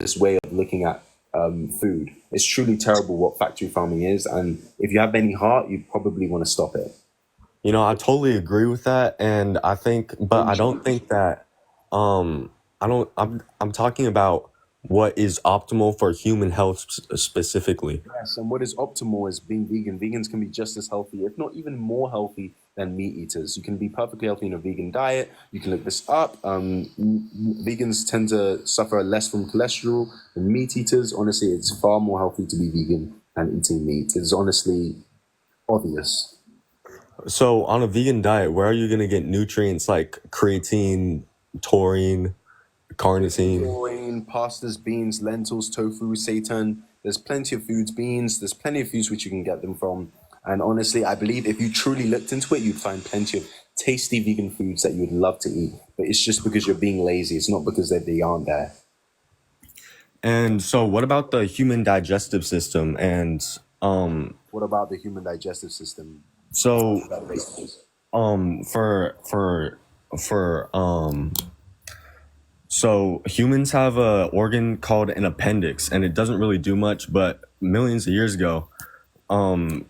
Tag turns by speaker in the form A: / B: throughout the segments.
A: this way of looking at food. It's truly terrible what factory farming is, and if you have any heart, you probably want to stop it.
B: I totally agree with that, and I think, but I don't think that, I don't. I'm talking about what is optimal for human health specifically.
A: Yes, and what is optimal is being vegan. Vegans can be just as healthy, if not even more healthy than meat eaters. You can be perfectly healthy in a vegan diet. You can look this up. Vegans tend to suffer less from cholesterol than meat eaters. Honestly, it's far more healthy to be vegan than eating meat. It's honestly obvious.
B: So on a vegan diet, where are you gonna get nutrients like creatine, taurine, carnitine?
A: Grain, pastas, beans, lentils, tofu, seitan. There's plenty of foods, beans. There's plenty of foods which you can get them from. And honestly, I believe if you truly looked into it, you'd find plenty of tasty vegan foods that you would love to eat. But it's just because you're being lazy. It's not because they aren't there.
B: And so, what about the human digestive system? And
A: What about the human digestive system?
B: so,
A: That basically.
B: for so humans have a organ called an appendix, and it doesn't really do much. But millions of years ago,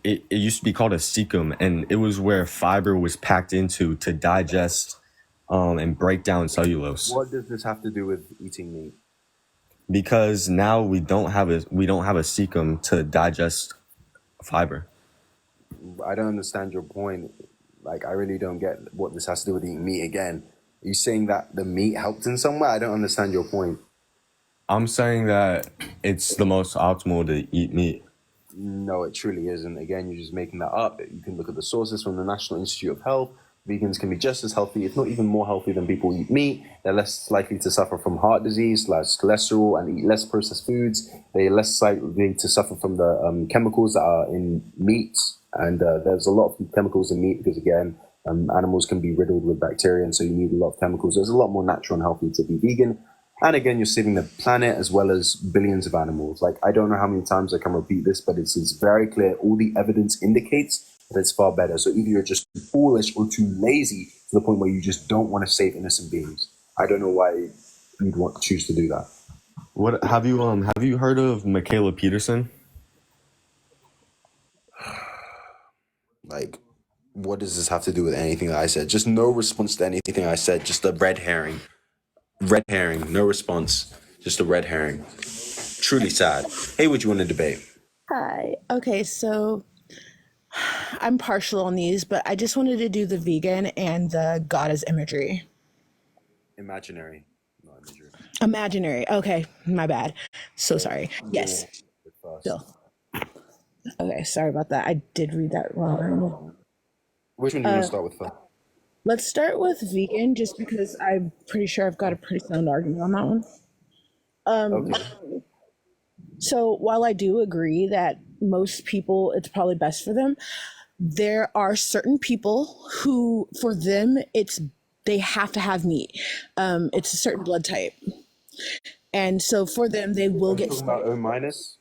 B: it used to be called a cecum, and it was where fiber was packed into to digest and break down cellulose.
A: What does this have to do with eating meat?
B: Because now we don't have a cecum to digest fiber.
A: I don't understand your point. Like, I really don't get what this has to do with eating meat again. Are you saying that the meat helped in some way? I don't understand your point.
B: I'm saying that it's the most optimal to eat meat.
A: No, it truly isn't. Again, you're just making that up. You can look at the sources from the National Institute of Health. Vegans can be just as healthy, if not even more healthy, than people who eat meat. They're less likely to suffer from heart disease, less cholesterol, and eat less processed foods. They're less likely to suffer from the chemicals that are in meats. And there's a lot of chemicals in meat because, again, animals can be riddled with bacteria, and so you need a lot of chemicals. There's a lot more natural and healthy to be vegan. And again, you're saving the planet as well as billions of animals. Like, I don't know how many times I can repeat this, but it's very clear. All the evidence indicates that it's far better. So either you're just too foolish or too lazy to the point where you just don't want to save innocent beings. I don't know why you'd want to choose to do that.
B: What have you heard of Michaela Peterson?
A: Like, what does this have to do with anything that I said? Just no response to anything I said. Just a red herring. Red herring. No response. Just a red herring. Truly sad. Hey, what you want to debate?
C: Hi. Okay, so I'm partial on these, but I just wanted to do the vegan and the goddess imagery.
A: Imaginary. No, imagery.
C: Imaginary. Okay, my bad. So sorry. Yes.
A: First.
C: Still. Okay, sorry about that. I did read that wrong.
A: Which one do you want to start with first?
C: Let's start with vegan, just because I'm pretty sure I've got a pretty sound argument on that one.
A: Okay.
C: So while I do agree that most people, it's probably best for them, there are certain people who, for them, they have to have meat. It's a certain blood type, and so for them, they will get
A: Talking about O minus?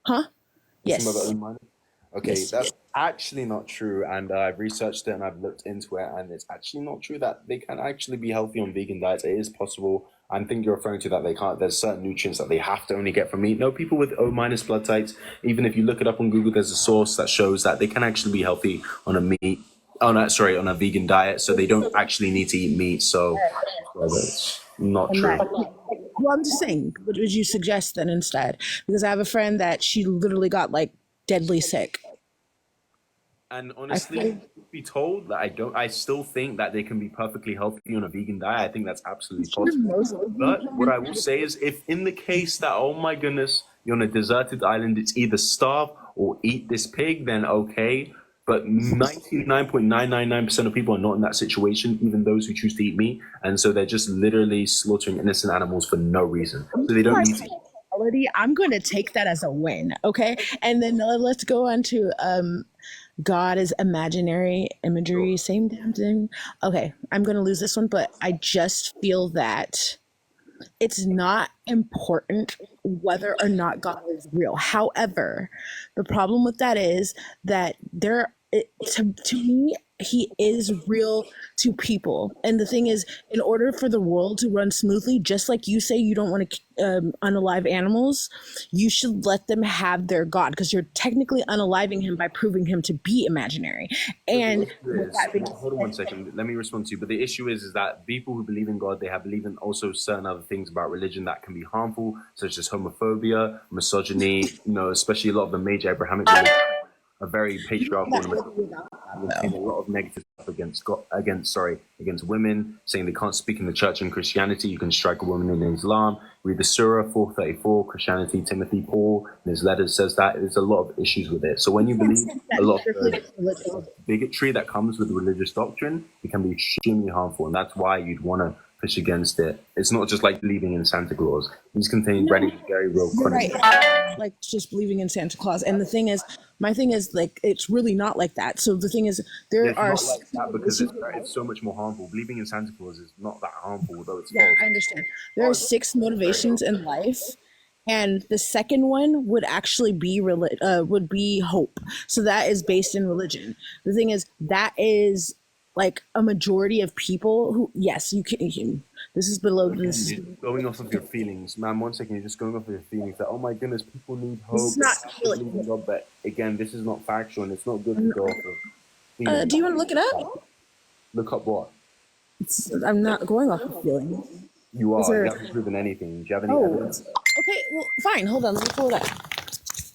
C: Huh?
A: You're talking about
C: Yes.
A: the O minus? Okay,
C: Yes.
A: that's actually not true, and I've researched it and I've looked into it, and it's actually not true that they can actually be healthy on vegan diets. It is possible. I think you're referring to that they can't. There's certain nutrients that they have to only get from meat. No, people with O minus blood types, even if you look it up on Google, there's a source that shows that they can actually be healthy on a meat. On a vegan diet, so they don't actually need to eat meat. So that's not
C: And
A: true.
C: well, I'm just saying, what would you suggest then instead? Because I have a friend that she literally got like deadly sick.
A: And honestly, to be told that I still think that they can be perfectly healthy on a vegan diet. I think that's absolutely possible. But what I will say is, if in the case that, oh my goodness, you're on a deserted island, it's either starve or eat this pig, then okay. But 99.999% of people are not in that situation, even those who choose to eat meat. And so they're just literally slaughtering innocent animals for no reason. So they don't need to eat.
C: I'm going to take that as a win, okay? And then let's go on to God is imaginary imagery, same damn thing. Okay, I'm going to lose this one, but I just feel that it's not important whether or not God is real. However, the problem with that is that to me, he is real to people. And the thing is, in order for the world to run smoothly, just like you say you don't want to unalive animals, you should let them have their God, because you're technically unaliving him by proving him to be imaginary. And with that being
A: Hold on one second. Let me respond to you. But the issue is that people who believe in God, they have believe in also certain other things about religion that can be harmful, such as homophobia, misogyny. Especially a lot of the major Abrahamic religions are very patriarchal and contain a lot of negative stuff against women, saying they can't speak in the church in Christianity. You can strike a woman in Islam. Read the Surah 434, Christianity, Timothy, Paul, in his letters says that. There's a lot of issues with it. So when you believe a lot of the bigotry that comes with religious doctrine, it can be extremely harmful, and that's why you'd want to push against it. It's not just like believing in Santa Claus. These contain very real
C: right, like just believing in Santa Claus. And the thing is, my thing is, like, it's really not like that. So the thing is, there are
A: not like that because it's so much more harmful. Believing in Santa Claus is not that harmful, although it's false.
C: I understand. There are 6 motivations in life, and the second one would actually be would be hope. So that is based in religion. The thing is, that is like a majority of people who, yes, you can. This is below this.
A: You're going off of your feelings, man. 1 second, you're just going off of your feelings. That, oh my goodness, people need hope.
C: This is not
A: feeling. But again, this is not factual, and it's not good to go off of feelings.
C: Do you want to look it up?
A: Look up what?
C: I'm not going off of feelings.
A: You are. You haven't proven anything. Do you have any evidence?
C: Okay, well, fine. Hold on. Let me pull it up.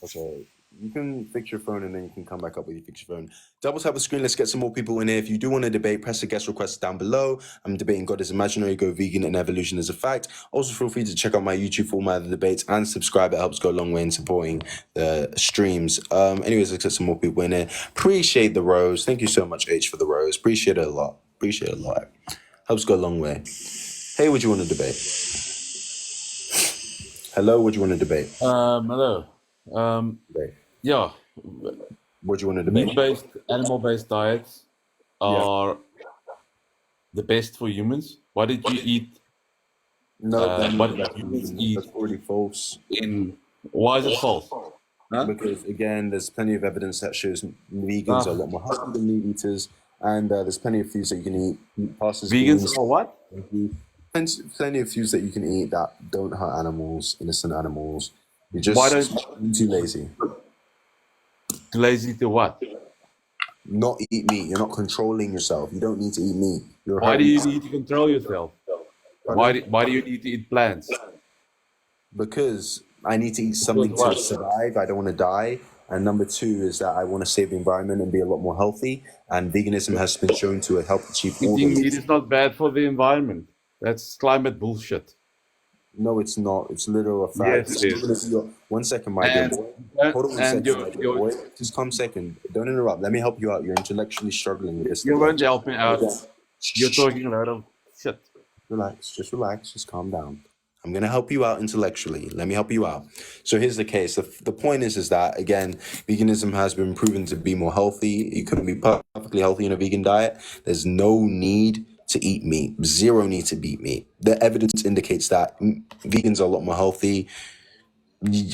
A: Okay. You can fix your phone and then you can come back up with your fix your phone. Double tap the screen. Let's get some more people in here. If you do want to debate, press the guest request down below. I'm debating God is imaginary, go vegan, and evolution is a fact. Also, feel free to check out my YouTube format of the debates and subscribe. It helps go a long way in supporting the streams. Anyways, let's get some more people in here. Appreciate the rose. Thank you so much, H, for the rose. Appreciate it a lot. Appreciate it a lot. Helps go a long way. Hey, what do you want to debate? Hello, what do you want to debate?
D: Hello.
A: Debate.
D: Yeah.
A: What do you want to debate?
D: Meat-based, animal-based diets are the best for humans. Why did you eat? What did humans eat?
A: That's already false.
D: Why is it false? Huh?
A: Because again, there's plenty of evidence that shows vegans are a lot more healthy than meat eaters, and there's plenty of foods that you can eat. Pastas,
D: Vegans are what?
A: Plenty of foods that you can eat that don't hurt animals, innocent animals. You're just too lazy.
D: Too lazy to what?
A: Not eat meat. You're not controlling yourself. You don't need to eat meat.
D: Why do you need to control yourself? Why do you need to eat plants?
A: Because I need to eat something to survive. I don't want to die. And number 2 is that I want to save the environment and be a lot more healthy. And veganism has been shown to help achieve all
D: Eating meat is not bad for the environment. That's climate bullshit.
A: No, it's not. It's literal fact.
D: Yes, it is.
A: 1 second, my dear boy. Hold on 1 second, my dear boy. Just come second. Don't interrupt. Let me help you out. You're intellectually struggling with this.
D: You won't help me out. You're talking a lot of shit.
A: Relax. Just relax. Just calm down. I'm going to help you out intellectually. Let me help you out. So here's the case. The point is that, again, veganism has been proven to be more healthy. You couldn't be perfectly healthy in a vegan diet. There's no need to eat meat. Zero need to eat meat. The evidence indicates that vegans are a lot more healthy.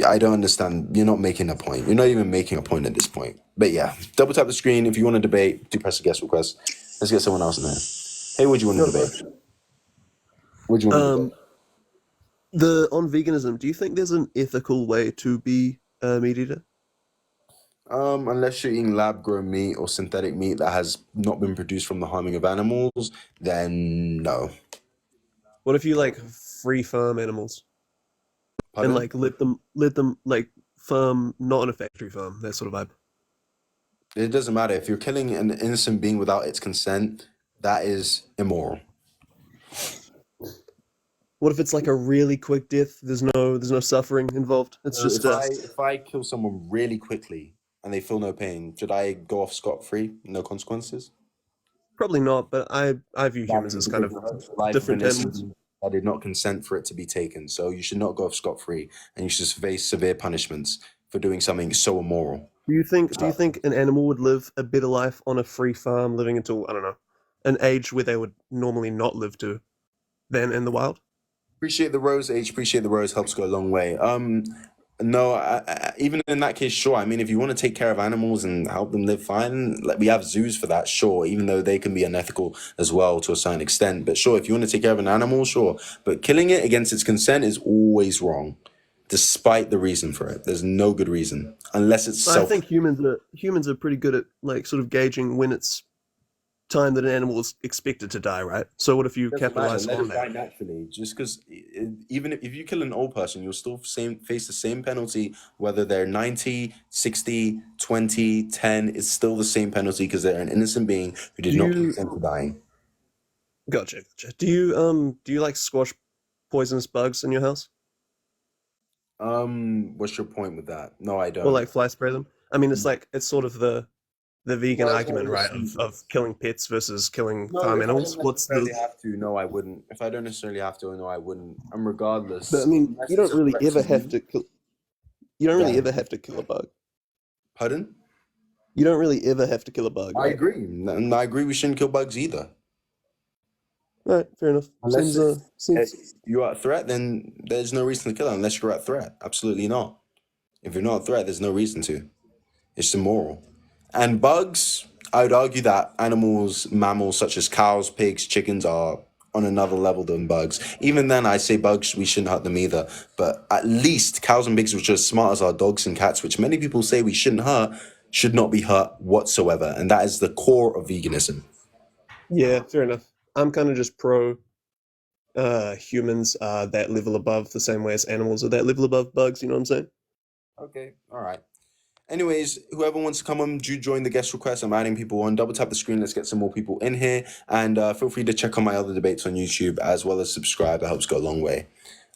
A: I don't understand. You're not making a point. You're not even making a point at this point. But yeah, double tap the screen. If you want to debate, do press the guest request. Let's get someone else in there. Hey, what do you want to debate? What do you want to debate?
E: On veganism, do you think there's an ethical way to be a meat eater?
A: Unless you're eating lab-grown meat or synthetic meat that has not been produced from the harming of animals, then no.
E: What if you like free farm animals?
A: Pardon?
E: And like let them like farm, not on a factory farm, that sort of vibe.
A: It doesn't matter. If you're killing an innocent being without its consent, that is immoral.
E: What if it's like a really quick death? There's no suffering involved. It's just
A: if I kill someone really quickly and they feel no pain, should I go off scot-free? No consequences?
E: probably not. But I view humans as kind of different animals.
A: I did not consent for it to be taken, so you should not go off scot-free, and you should face severe punishments for doing something so immoral.
E: Do you think an animal would live a better life on a free farm, living until, I don't know, an age where they would normally not live to, than in the wild?
A: Appreciate the rose, H. Appreciate the rose. Helps go a long way. No, even in that case, sure. I mean, if you want to take care of animals and help them live fine, like we have zoos for that, sure. Even though they can be unethical as well to a certain extent, but sure, if you want to take care of an animal, sure. But killing it against its consent is always wrong, despite the reason for it. There's no good reason unless it's
E: I
A: self.
E: think humans are pretty good at like sort of gauging when it's time that an animal is expected to die, right? So what if you
A: Doesn't matter.
E: capitalize
A: Let
E: on
A: it die
E: that?
A: naturally. Just because, even if you kill an old person, you'll still face the same penalty, whether they're 90, 60, 20, 10. It's still the same penalty because they're an innocent being who did
E: Do
A: not
E: you
A: consent to dying.
E: Gotcha, gotcha. Do you like squash poisonous bugs in your house?
A: What's your point with that? No, I
E: Or
A: don't.
E: like fly spray them? I mean, it's sort of the vegan
A: Well,
E: argument, right? Of killing pets versus killing
A: no,
E: farm
A: if I
E: animals.
A: don't
E: What's
A: necessarily
E: the
A: have to, no, I wouldn't. If I don't necessarily have to, no, I wouldn't. And regardless,
E: But I mean,
A: unless
E: you
A: it's
E: don't
A: a
E: really
A: threat
E: ever
A: to
E: have
A: you.
E: to kill. You don't really
A: Yeah.
E: ever have to kill a bug.
A: Pardon?
E: You don't really ever have to kill a bug,
A: I
E: right?
A: agree, and I agree we shouldn't kill bugs either.
E: All right, fair enough.
A: Unless
E: Seems
A: you're at threat, then there's no reason to kill it unless you're at threat. Absolutely not. If you're not a threat, there's no reason to. It's immoral. And bugs, I would argue that mammals such as cows, pigs, chickens are on another level than bugs. Even then, I say bugs, we shouldn't hurt them either. But at least cows and pigs, which are as smart as our dogs and cats, which many people say we shouldn't hurt, should not be hurt whatsoever. And that is the core of veganism.
E: yeah, fair enough. I'm kind of just pro humans are that level above the same way as animals are that level above bugs. You know what I'm saying?
A: Okay, all right. Anyways, whoever wants to come on, do join the guest request. I'm adding people on. Double tap the screen. Let's get some more people in here. And feel free to check on my other debates on YouTube as well as subscribe. That helps go a long way.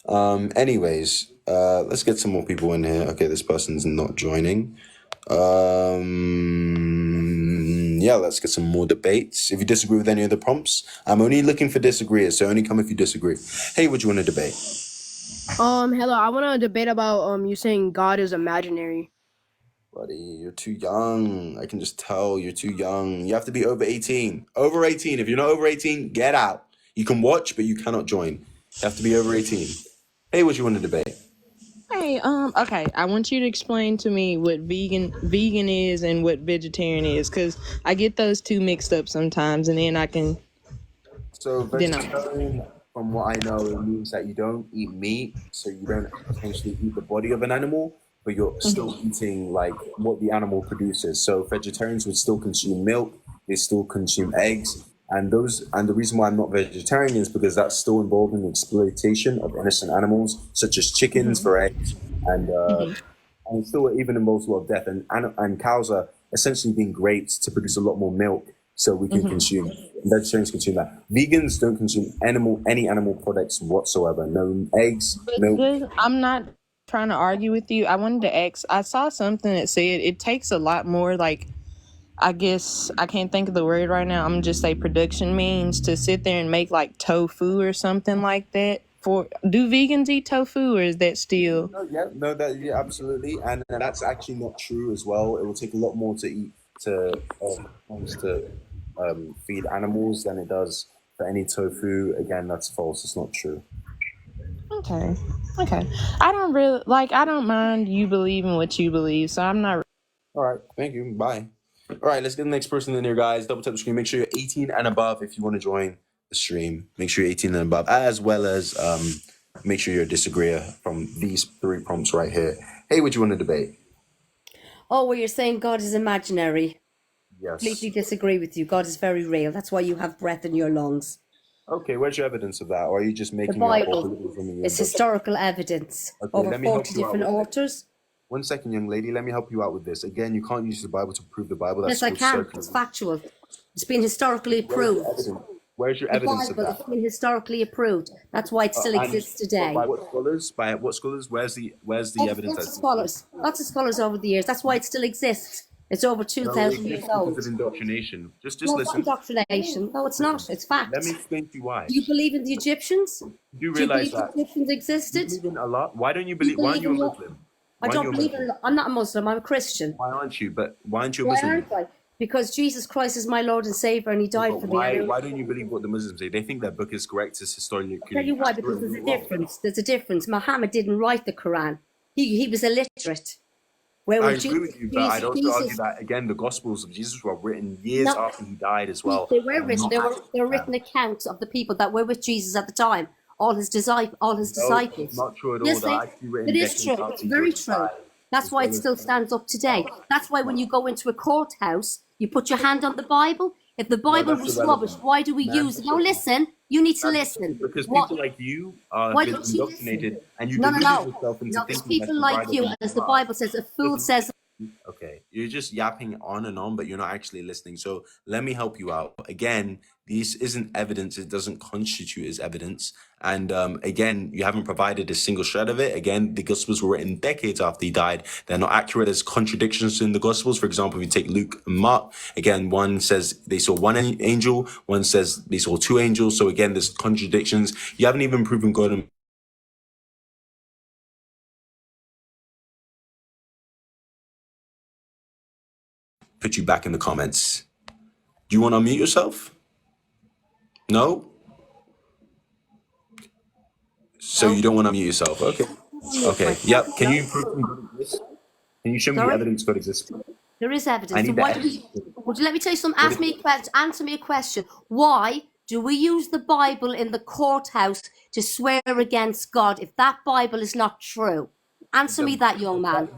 A: Anyways, let's get some more people in here. Okay, this person's not joining. Yeah, let's get some more debates. If you disagree with any of the prompts, I'm only looking for disagreeers, so only come if you disagree. Hey, what do you want to debate?
F: Hello. I want to debate about you saying God is imaginary.
A: Buddy, you're too young. I can just tell you're too young. You have to be over 18. Over 18. If you're not over 18, get out. You can watch, but you cannot join. You have to be over 18. Hey, what do you want to debate?
C: Hey, okay. I want you to explain to me what vegan is and what vegetarian is, because I get those two mixed up sometimes, and then I can.
A: So
C: Then I.
A: vegetarian, from what I know, it means that you don't eat meat, so you don't essentially eat the body of an animal, but you're still eating like what the animal produces. So vegetarians would still consume milk, they still consume eggs, and the reason why I'm not vegetarian is because that's still involved in the exploitation of innocent animals, such as chickens for eggs, and it still even involves a lot of death. And cows are essentially being raped to produce a lot more milk, so we can consume. Vegetarians consume that. Vegans don't consume any animal products whatsoever. No eggs, milk.
C: I'm not trying to argue with you. I wanted to ask. I saw something that said it takes a lot more, like, I guess I can't think of the word right now. I'm gonna just say production means to sit there and make like tofu or something like that. Do vegans eat tofu, or is that still?
A: Yeah, absolutely, and that's actually not true as well. It will take a lot more to eat to feed animals than it does for any tofu. Again, that's false. It's not true.
C: Okay. I don't mind you believing what you believe, so I'm not.
A: All right, thank you. Bye. All right, let's get the next person in here, guys. Double tap the screen. Make sure you're 18 and above if you want to join the stream. Make sure you're 18 and above, as well as make sure you're a disagreeer from these three prompts right here. Hey, what do you want to debate?
G: Oh, well, you're saying God is imaginary.
A: Yes.
G: Completely disagree with you. God is very real. That's why you have breath in your lungs.
A: Okay, where's your evidence of that? Or are you just
G: The
A: making up all
G: Bible
A: from your
G: is historical evidence.
A: Okay,
G: Over
A: let me help
G: 40
A: you out
G: different
A: with this.
G: authors.
A: 1 second, young lady. Let me help you out with this. Again, you can't use the Bible to prove the Bible. That's
G: Yes, I
A: called
G: can.
A: circular.
G: It's factual. It's been historically approved.
A: Where's your
G: The
A: evidence of
G: Bible
A: that?
G: has been historically approved. That's why it still exists today.
A: By what scholars? By what scholars? Where's the evidence?
G: Lots of scholars. Lots of scholars over the years. That's why it still exists. It's over 2,000 years old.
A: Because of indoctrination. Just
G: No, it's not
A: listen.
G: indoctrination. No, it's not. It's fact.
A: Let me explain to you why.
G: Do you believe in the Egyptians?
A: Do you
G: Do you
A: realize
G: believe
A: that?
G: the Egyptians
A: You
G: existed?
A: believe in Allah? Why don't you believe? Why aren't you a Muslim?
G: I don't believe in. I'm not a Muslim. I'm a Christian.
A: Why aren't you? But why aren't you a
G: Why
A: Muslim?
G: aren't I? Because Jesus Christ is my Lord and Savior, and He died
A: But
G: for me.
A: why don't you believe what the Muslims say? They think their book is correct. It's historically.
G: I'll tell you why. Because there's a difference. There's a difference. Muhammad didn't write the Quran. He was illiterate. Where
A: I
G: when
A: agree with you, but I'd also
G: Jesus,
A: argue that again, the Gospels of Jesus were written years
G: no,
A: after he died as well.
G: they were
A: and
G: written.
A: not
G: They were
A: actually
G: written accounts of the people that were with Jesus at the time. All his disciples.
A: not true at all.
G: Yes,
A: They're actually written
G: it is
A: decades
G: true.
A: after
G: It's
A: he
G: very
A: died,
G: true. That's
A: as
G: why
A: well
G: it
A: as
G: still stands up today. That's why when you go into a courthouse, you put your hand on the Bible. If the Bible
A: that's
G: was
A: irrelevant.
G: rubbish, why do we
A: Man,
G: use it? Now listen, you need to listen.
A: Because
G: What?
A: people like you
G: Why
A: have been
G: don't you
A: indoctrinated,
G: listen?
A: and you
G: No, no,
A: deluded
G: no.
A: yourself into
G: No, there's
A: thinking that
G: people
A: the
G: like
A: Bible
G: you,
A: is
G: as the
A: God.
G: Bible says, a fool
A: Listen,
G: says.
A: okay, you're just yapping on and on, but you're not actually listening. So let me help you out. Again, this isn't evidence. It doesn't constitute as evidence. And again, you haven't provided a single shred of it. Again, the Gospels were written decades after he died. They're not accurate. There's contradictions in the Gospels. For example, if you take Luke and Mark, again, one says they saw one angel, one says they saw two angels. So again, there's contradictions. You haven't even proven God and put you back in the comments. Do you want to unmute yourself? No? So
G: No.
A: you don't want to unmute yourself. Okay. Okay. Yep. Can you prove God exists? Can you show me the
G: Sorry?
A: evidence God exists?
G: There is
A: I
G: evidence.
A: need
G: So
A: the
G: why do
A: evidence.
G: we? Would you let me tell you something? Ask me a question. Answer me a question. Why do we use the Bible in the courthouse to swear against God if that Bible is not true? Answer me that, young man.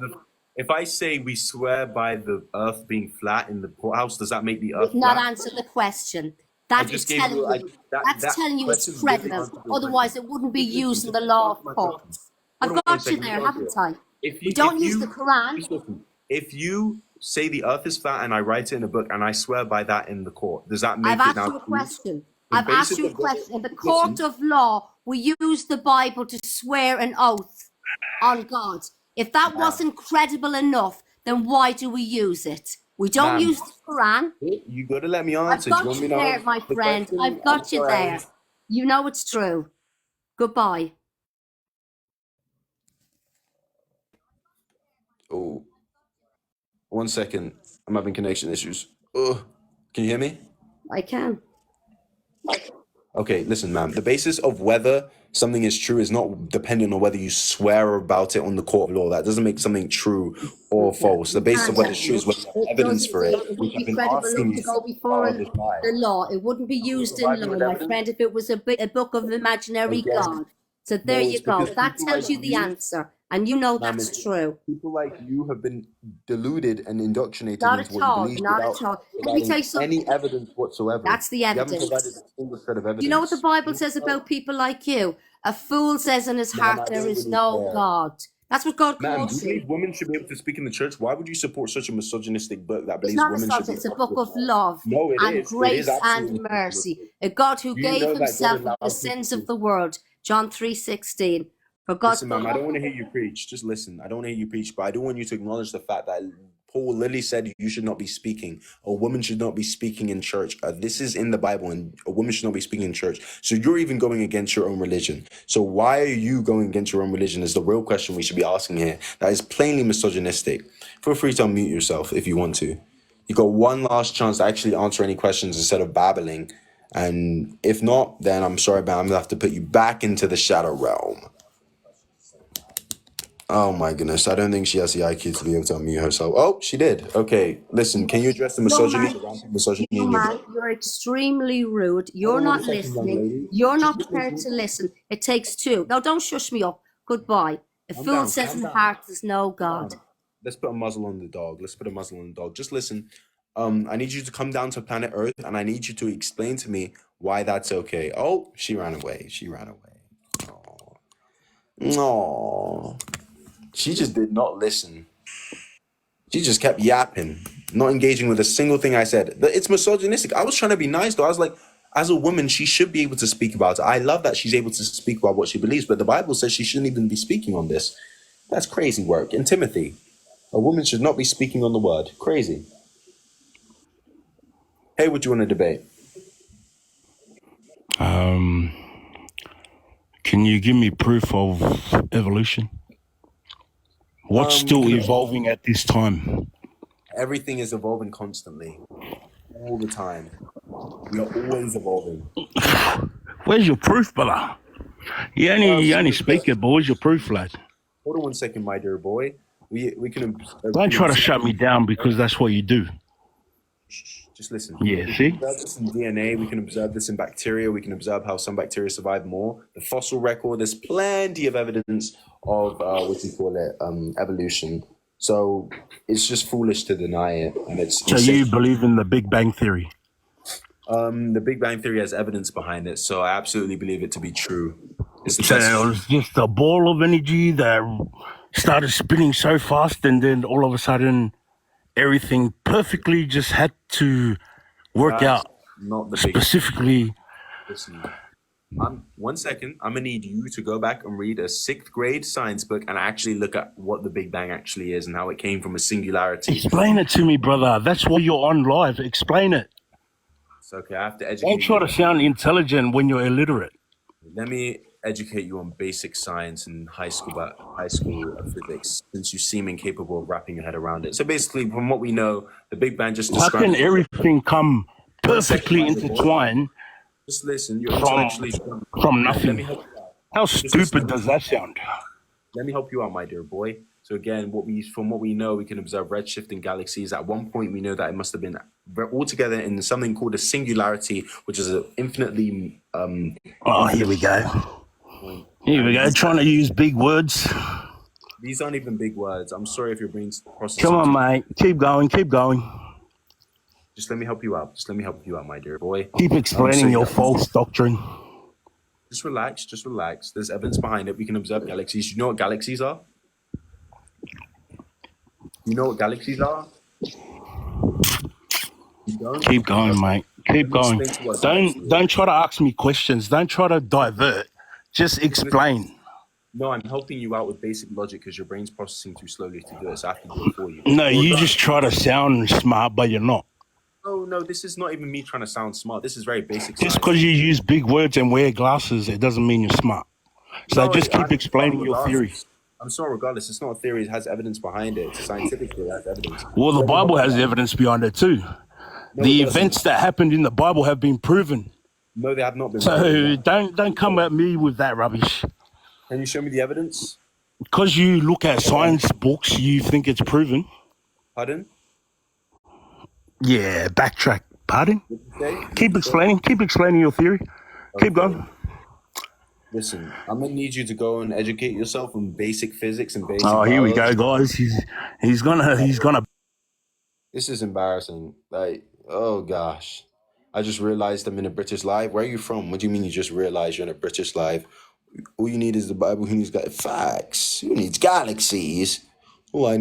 A: If I say we swear by the earth being flat in the courthouse, does that make the earth
G: You've not
A: flat?
G: answered the question.
A: I
G: That is
A: just gave
G: telling
A: you
G: you. That's telling you it's
A: question really
G: credible.
A: answered your
G: Otherwise,
A: question.
G: it wouldn't be
A: Listen,
G: used in
A: just
G: the law
A: answer
G: of
A: my question.
G: courts.
A: Hold
G: I've
A: on one
G: got you
A: second.
G: there,
A: Let me answer
G: haven't
A: it.
G: I? We don't use the Quran.
A: Just listen. If you say the earth is flat and I write it in a book and I swear by that in the court, does that make
G: I've
A: it
G: asked
A: now
G: you a
A: true?
G: question.
A: The
G: I've asked
A: basis
G: you a
A: of God.
G: question. In the court
A: Listen.
G: of law, we use the Bible to swear an oath on God. If that wasn't credible enough, then why do we use it? We don't
A: Ma'am,
G: use the Quran.
A: you got to let me
G: I've
A: answer. Do you
G: got
A: want me
G: you
A: to
G: there,
A: answer
G: my
A: the
G: friend.
A: question?
G: I've
A: I'm
G: got you
A: sorry.
G: there. You know it's true. Goodbye.
A: Oh, 1 second. I'm having connection issues. Can you hear me?
G: I can.
A: Okay, listen, ma'am. The basis of whether something is true is not dependent on whether you swear about it on the court of law. That doesn't make something true or false. The basis of whether it's true is whether you have
G: It
A: evidence
G: doesn't.
A: for it,
G: It
A: which
G: wouldn't
A: I've
G: be
A: been
G: credible
A: asking
G: enough
A: you
G: to
A: since
G: go
A: the
G: before
A: start of this live.
G: the law. It wouldn't be used in
A: Provide me
G: law,
A: with
G: my
A: evidence?
G: friend, if it was a book of imaginary
A: Again,
G: God. So there
A: no,
G: you
A: it's
G: go.
A: because
G: That
A: people
G: tells
A: like
G: you the
A: you,
G: answer. And you know
A: ma'am,
G: that's true.
A: people like you have been deluded and indoctrinated
G: Not
A: into
G: at
A: what you
G: all.
A: believe
G: Not
A: without
G: at all. Let me
A: providing
G: tell you
A: any
G: something.
A: evidence whatsoever.
G: That's the
A: You haven't
G: evidence.
A: provided a single shred of evidence.
G: Do you know what the Bible says about people like you? A fool says in his
A: Ma'am,
G: heart,
A: I
G: there
A: don't
G: is
A: really
G: no
A: care.
G: God. That's what God
A: Ma'am, do
G: calls
A: you
G: you.
A: believe women should be able to speak in the church? Why would you support such a misogynistic book that
G: It's
A: believes
G: not
A: women should be
G: misogyny. It's a
A: able
G: book
A: to?
G: of love
A: No, it
G: and
A: is. It is
G: grace and
A: absolutely
G: mercy.
A: misogynistic.
G: A God who
A: Do you
G: gave
A: know that God
G: himself for the
A: allowed people
G: sins of
A: to...
G: the world. John 3:16. For God
A: Listen, ma'am, I don't want to hear you preach. Just listen. I don't want to hear you preach, but I do want you to acknowledge the fact that Paul literally said you should not be speaking. A woman should not be speaking in church. This is in the Bible, and a woman should not be speaking in church. So you're even going against your own religion. So why are you going against your own religion is the real question we should be asking here. That is plainly misogynistic. Feel free to unmute yourself if you want to. You got one last chance to actually answer any questions instead of babbling. And if not, then I'm sorry, but I'm gonna have to put you back into the shadow realm. Oh my goodness, I don't think she has the IQ to be able to unmute herself. Oh, she did. Okay, listen, can you address the misogyny, the rampant misogyny in your book?
G: you're extremely rude. You're
A: Hold on
G: not
A: 1 second, young
G: listening.
A: lady.
G: You're
A: Just
G: not prepared to
A: listen.
G: listen. It takes two. Now, don't shush me up. Goodbye. A
A: Calm
G: fool
A: down,
G: says
A: calm
G: in the
A: down.
G: heart, there's no
A: Calm
G: God.
A: down. Let's put a muzzle on the dog. Let's put a muzzle on the dog. Just listen. I need you to come down to planet Earth, and I need you to explain to me why that's okay. Oh, she ran away. She ran away. Oh, no. She just did not listen. She just kept yapping, not engaging with a single thing I said. It's misogynistic. I was trying to be nice, though. I was like, as a woman, she should be able to speak about it. I love that she's able to speak about what she believes, but the Bible says she shouldn't even be speaking on this. That's crazy work. In Timothy, a woman should not be speaking on the word. Crazy. Hey, what do you want to debate?
H: Can you give me proof of evolution? What's still evolving at this time?
A: Everything is evolving constantly, all the time. We are always evolving.
H: Where's your proof, brother? You only speak it, but where's your proof, lad?
A: hold on one second, my dear boy. We can.
H: Don't try to shut me down because that's what you do.
A: Just listen.
H: Yeah,
A: We
H: see?
A: can observe this in DNA. We can observe this in bacteria. We can observe how some bacteria survive more. The fossil record. There's plenty of evidence of evolution. So it's just foolish to deny it, and it's.
H: So you believe in the Big Bang Theory?
A: The Big Bang Theory has evidence behind it, so I absolutely believe it to be true. It's the
H: So
A: best.
H: it was just a ball of energy that started spinning so fast, and then all of a sudden, everything perfectly just had to work
A: That's
H: out
A: not the biggest.
H: specifically.
A: Listen, 1 second. I'm gonna need you to go back and read a 6th grade science book and actually look at what the Big Bang actually is and how it came from a singularity.
H: Explain it to me, brother. That's why you're on live. Explain it.
A: It's okay. I have to educate
H: Don't try
A: you.
H: to sound intelligent when you're illiterate.
A: Let me educate you on basic science and high school physics, since you seem incapable of wrapping your head around it. So basically, from what we know, the Big Bang just
H: How can
A: describes.
H: everything come
A: 1 second,
H: perfectly
A: my dear boy.
H: intertwined
A: Just listen. You're
H: from
A: intellectually strong.
H: from
A: Let me
H: nothing?
A: help you out.
H: How
A: Just
H: stupid
A: listen.
H: does that sound?
A: Let me help you out, my dear boy. So again, from what we know, we can observe redshift in galaxies. At one point, we know that it must have been all together in something called a singularity, which is an infinitely.
H: Oh, here we go. Here we go. Trying to use big words.
A: These aren't even big words. I'm sorry if your brain's processing.
H: Come on, mate. Keep going. Keep going.
A: Just let me help you out. Just let me help you out, my dear boy.
H: Keep explaining your false doctrine.
A: Just relax. Just relax. There's evidence behind it. We can observe galaxies. You know what galaxies are? You know what galaxies are? You don't?
H: Keep going, mate. Keep going.
A: Explain to us what galaxy is.
H: Don't try to ask me questions. Don't try to divert. Just explain.
A: No, I'm helping you out with basic logic because your brain's processing too slowly to do it, so I have to do it for you.
H: No, you just try to sound smart, but you're not.
A: No, this is not even me trying to sound smart. This is very basic
H: Just
A: science.
H: because you use big words and wear glasses, it doesn't mean you're smart. So
A: No,
H: just keep explaining your
A: regardless.
H: theory.
A: I'm sorry, regardless. It's not a theory. It has evidence behind it. It's a scientific theory. It has evidence.
H: Well, the Bible has evidence behind it too.
A: No,
H: The
A: it doesn't.
H: events that happened in the Bible have been proven.
A: No, they have not been.
H: So don't come at me with that rubbish.
A: Can you show me the evidence?
H: Because you look at science books, you think it's proven.
A: Pardon?
H: Yeah, backtrack. Pardon?
A: What did you say?
H: Keep explaining. Keep explaining your theory. Keep going.
A: Listen, I'm gonna need you to go and educate yourself on basic physics and basic.
H: Oh, here we go,
A: biology.
H: guys. He's gonna.
A: This is embarrassing. Like, oh gosh, I just realized I'm in a British live. Where are you from? What do you mean you just realized you're in a British live? All you need is the Bible. Who needs facts? Who needs galaxies? All I need.